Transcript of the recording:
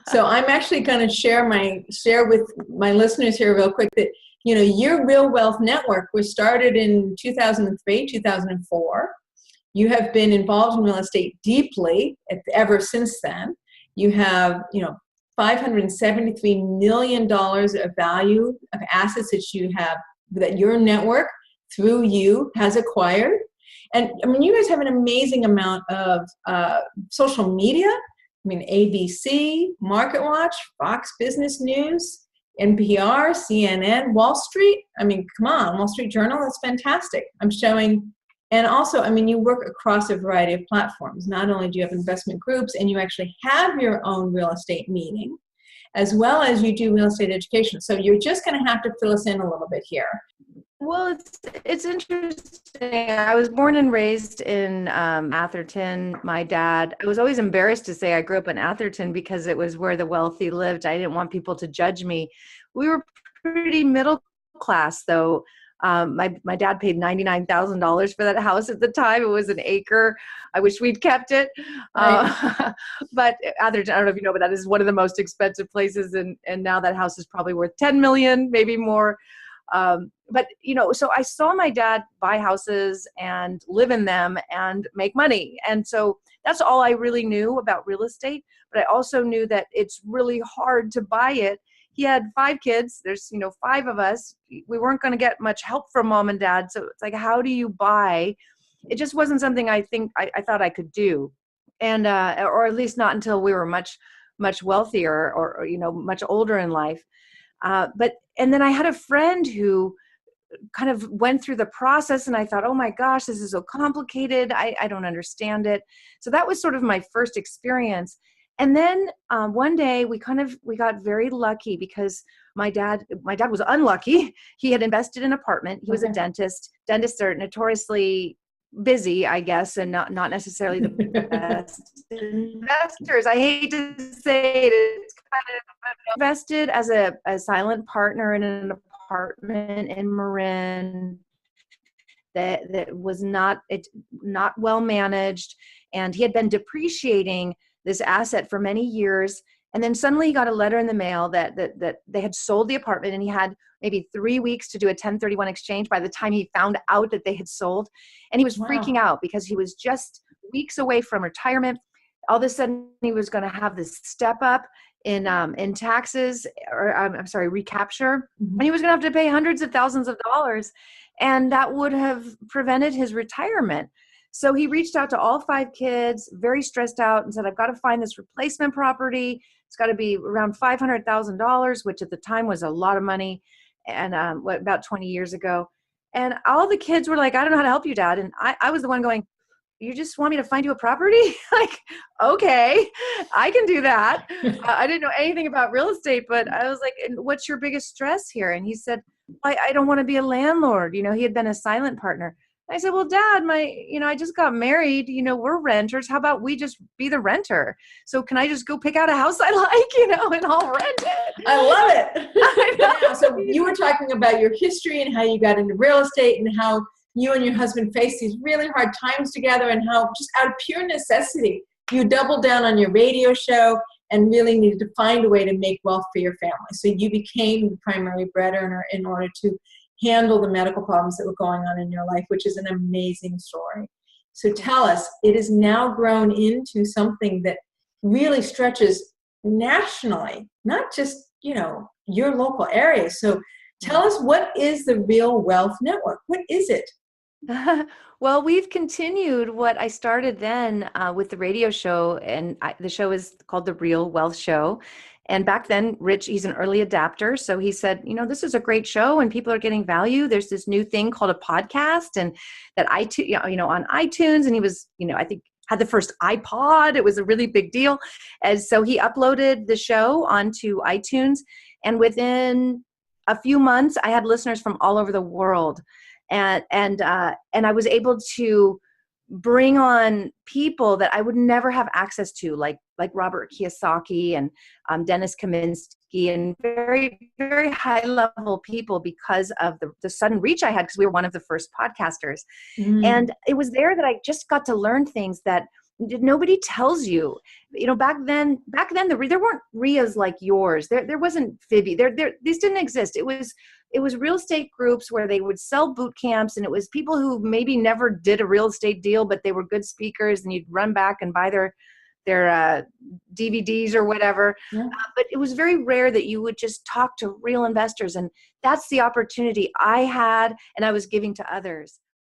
So I'm actually going to share with my listeners here real quick that, your Real Wealth Network was started in 2003, 2004. You have been involved in real estate deeply ever since then. You have, $573 million of value of assets that your network through you has acquired. And I mean, you guys have an amazing amount of social media. I mean, ABC, MarketWatch, Fox Business News, NPR, CNN, Wall Street. I mean, come on, Wall Street Journal, that's fantastic. I'm showing. And also, I mean, you work across a variety of platforms. Not only do you have investment groups and you actually have your own real estate meeting, as well as you do real estate education. So you're just going to have to fill us in a little bit here. Well, it's interesting. I was born and raised in Atherton. My dad, I was always embarrassed to say I grew up in Atherton because it was where the wealthy lived. I didn't want people to judge me. We were pretty middle class, though. My dad paid $99,000 for that house at the time. It was an acre. I wish we'd kept it. Right. But Atherton, I don't know if you know, but that is one of the most expensive places. And now that house is probably worth 10 million, maybe more. But, so I saw my dad buy houses and live in them and make money. And so that's all I really knew about real estate. But I also knew that it's really hard to buy it. He had 5 kids. There's, 5 of us. We weren't going to get much help from mom and dad. So it's like, how do you buy? It just wasn't something I think I thought I could do. And, or at least not until we were much, much wealthier or much older in life. And then I had a friend who kind of went through the process and I thought, oh my gosh, this is so complicated. I don't understand it. So that was sort of my first experience. And then one day we got very lucky because my dad was unlucky. He had invested in an apartment. He was a dentist. Dentists are notoriously busy, I guess, and not necessarily the best investors. I hate to say it. It's kind of invested as a silent partner in an apartment in Marin that was not well managed, and he had been depreciating this asset for many years. And then suddenly he got a letter in the mail that they had sold the apartment, and he had maybe 3 weeks to do a 1031 exchange by the time he found out that they had sold. And he was freaking out because he was just weeks away from retirement. All of a sudden he was going to have this step up in taxes, or I'm sorry, recapture. And he was going to have to pay hundreds of thousands of dollars. And that would have prevented his retirement. So he reached out to all 5 kids, very stressed out, and said, I've got to find this replacement property. It's got to be around $500,000, which at the time was a lot of money, and about 20 years ago. And all the kids were like, I don't know how to help you, Dad. And I was the one going, you just want me to find you a property? Like, okay, I can do that. I didn't know anything about real estate, but I was like, what's your biggest stress here? And he said, I don't want to be a landlord. He had been a silent partner. I said, well, Dad, I just got married, we're renters. How about we just be the renter? So can I just go pick out a house I like, and I'll rent it? I love it. Yeah, so you were talking about your history and how you got into real estate and how you and your husband faced these really hard times together, and how just out of pure necessity, you doubled down on your radio show and really needed to find a way to make wealth for your family. So you became the primary breadwinner in order to handle the medical problems that were going on in your life, which is an amazing story. So tell us, it has now grown into something that really stretches nationally, not just, your local area. So tell us, what is the Real Wealth Network? What is it? Well, we've continued what I started then with the radio show, and the show is called The Real Wealth Show. And back then, Rich, he's an early adapter. So he said, this is a great show and people are getting value. There's this new thing called a podcast, and that on iTunes. And he was, I think had the first iPod. It was a really big deal. And so he uploaded the show onto iTunes. And within a few months, I had listeners from all over the world. And I was able to bring on people that I would never have access to, like Robert Kiyosaki and Dennis Kaminsky, and very, very high level people, because of the sudden reach I had, because we were one of the first podcasters. And it was there that I just got to learn things that nobody tells you, back then there weren't RIAs like yours. There wasn't Fibby. These didn't exist. It was real estate groups where they would sell boot camps, and it was people who maybe never did a real estate deal, but they were good speakers, and you'd run back and buy their DVDs or whatever. Yeah. But it was very rare that you would just talk to real investors. And that's the opportunity I had and I was giving to others.